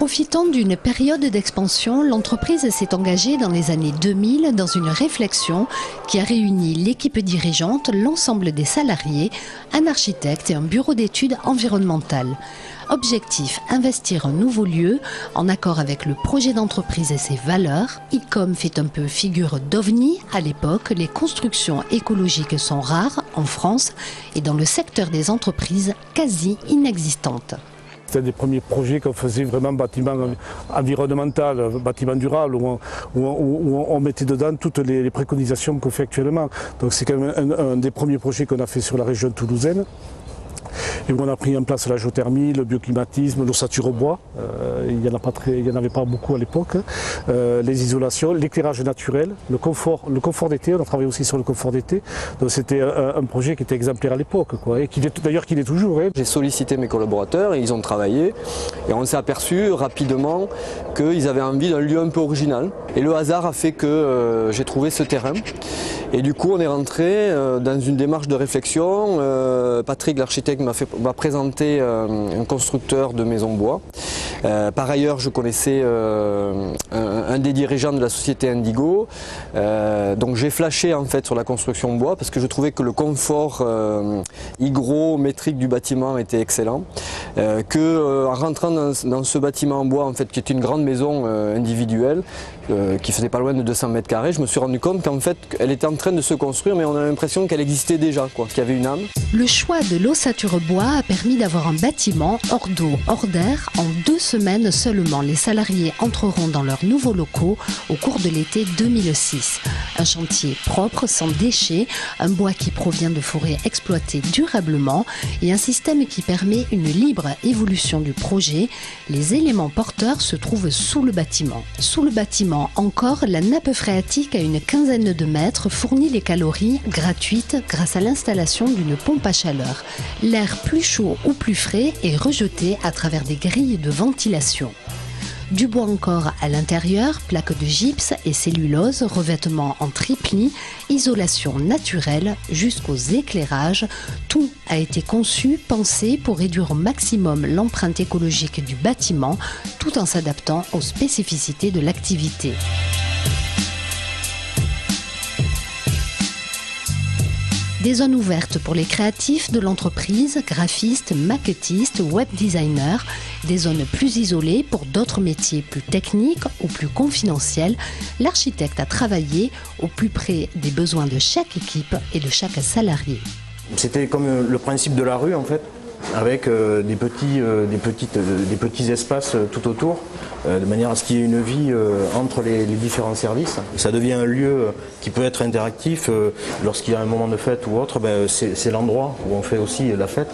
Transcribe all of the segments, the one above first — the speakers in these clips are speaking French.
Profitant d'une période d'expansion, l'entreprise s'est engagée dans les années 2000 dans une réflexion qui a réuni l'équipe dirigeante, l'ensemble des salariés, un architecte et un bureau d'études environnementales. Objectif, investir un nouveau lieu en accord avec le projet d'entreprise et ses valeurs. ICOM fait un peu figure d'ovni. À l'époque, les constructions écologiques sont rares en France et dans le secteur des entreprises quasi inexistantes. C'était un des premiers projets qu'on faisait vraiment bâtiment environnemental, bâtiment durable, où on mettait dedans toutes les préconisations qu'on fait actuellement. Donc c'est quand même un des premiers projets qu'on a fait sur la région toulousaine. Et où on a pris en place la géothermie, le bioclimatisme, l'ossature au bois, il n'y en avait pas beaucoup à l'époque, les isolations, l'éclairage naturel, le confort d'été, on a travaillé aussi sur le confort d'été. Donc c'était un projet qui était exemplaire à l'époque, et d'ailleurs qu'il est toujours. J'ai sollicité mes collaborateurs et ils ont travaillé et on s'est aperçu rapidement qu'ils avaient envie d'un lieu un peu original. Et le hasard a fait que j'ai trouvé ce terrain. Et du coup on est rentré dans une démarche de réflexion. Patrick l'architecte m'a présenté un constructeur de maisons bois. Par ailleurs je connaissais un des dirigeants de la société Indigo. Donc j'ai flashé en fait sur la construction bois parce que je trouvais que le confort hygrométrique du bâtiment était excellent. En rentrant dans ce bâtiment en bois en fait, qui est une grande maison individuelle qui faisait pas loin de 200 mètres carrés, je me suis rendu compte qu'en fait elle était en train de se construire mais on a l'impression qu'elle existait déjà, qu'il y avait une âme. Le choix de l'ossature bois a permis d'avoir un bâtiment hors d'eau, hors d'air. En 2 semaines seulement, les salariés entreront dans leurs nouveaux locaux au cours de l'été 2006. Un chantier propre, sans déchets, un bois qui provient de forêts exploitées durablement et un système qui permet une libre évolution du projet. Les éléments porteurs se trouvent sous le bâtiment. Sous le bâtiment encore, la nappe phréatique à une quinzaine de mètres fournit les calories gratuites grâce à l'installation d'une pompe à chaleur. L'air plus chaud ou plus frais est rejeté à travers des grilles de ventilation. Du bois encore à l'intérieur, plaques de gypse et cellulose, revêtement en triplis, isolation naturelle jusqu'aux éclairages. Tout a été conçu, pensé pour réduire au maximum l'empreinte écologique du bâtiment tout en s'adaptant aux spécificités de l'activité. Des zones ouvertes pour les créatifs de l'entreprise, graphistes, maquettistes, web designers. Des zones plus isolées pour d'autres métiers plus techniques ou plus confidentiels. L'architecte a travaillé au plus près des besoins de chaque équipe et de chaque salarié. C'était comme le principe de la rue en fait, avec des petits espaces tout autour, de manière à ce qu'il y ait une vie entre les différents services. Ça devient un lieu qui peut être interactif. Lorsqu'il y a un moment de fête ou autre, c'est l'endroit où on fait aussi la fête.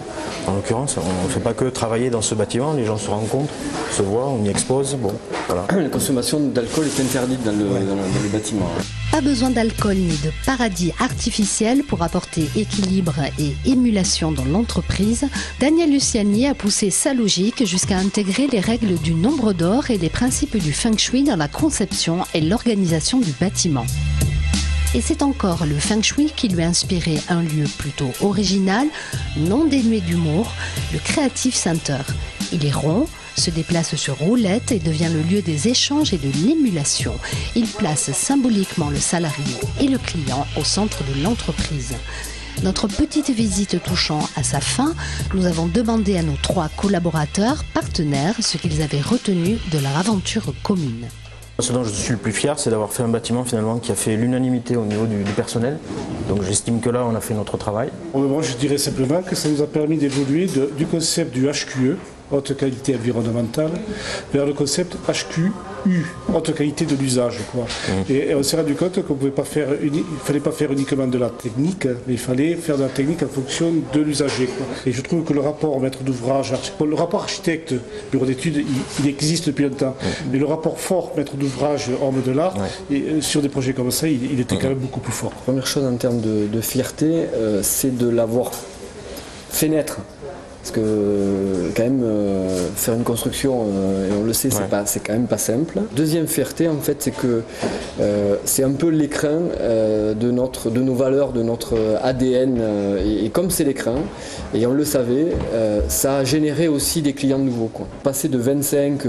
En l'occurrence, on ne fait pas que travailler dans ce bâtiment, les gens se rencontrent, se voient, on y expose. Bon, voilà. La consommation d'alcool est interdite dans le bâtiment. Pas besoin d'alcool ni de paradis artificiel pour apporter équilibre et émulation dans l'entreprise. Daniel Luciani a poussé sa logique jusqu'à intégrer les règles du nombre d'or et les principes du feng shui dans la conception et l'organisation du bâtiment. Et c'est encore le feng shui qui lui a inspiré un lieu plutôt original, non dénué d'humour, le Creative Center. Il est rond, se déplace sur roulette et devient le lieu des échanges et de l'émulation. Il place symboliquement le salarié et le client au centre de l'entreprise. Notre petite visite touchant à sa fin, nous avons demandé à nos 3 collaborateurs, partenaires, ce qu'ils avaient retenu de leur aventure commune. Ce dont je suis le plus fier, c'est d'avoir fait un bâtiment finalement qui a fait l'unanimité au niveau du personnel. Donc j'estime que là, on a fait notre travail. Moi, je dirais simplement que ça nous a permis d'évoluer du concept du HQE, haute qualité environnementale, vers le concept HQU, haute qualité de l'usage. Et on s'est rendu compte qu'on ne fallait pas faire uniquement de la technique, mais il fallait faire de la technique en fonction de l'usager. Et je trouve que le rapport maître d'ouvrage, le rapport architecte, bureau d'études, il existe depuis longtemps. Mais le rapport fort maître d'ouvrage, homme de l'art, sur des projets comme ça, il était quand même beaucoup plus fort. La première chose en termes de fierté, c'est de l'avoir fait naître. Parce que quand même faire une construction, et on le sait, c'est quand même pas simple. Deuxième fierté en fait, c'est que c'est un peu l'écrin de nos valeurs, de notre ADN. Et comme c'est l'écrin, et on le savait, ça a généré aussi des clients nouveaux, quoi. Passer de 25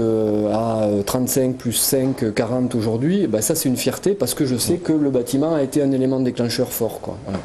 à 35 plus 5, 40 aujourd'hui, ça c'est une fierté parce que je sais que le bâtiment a été un élément déclencheur fort, quoi. Voilà.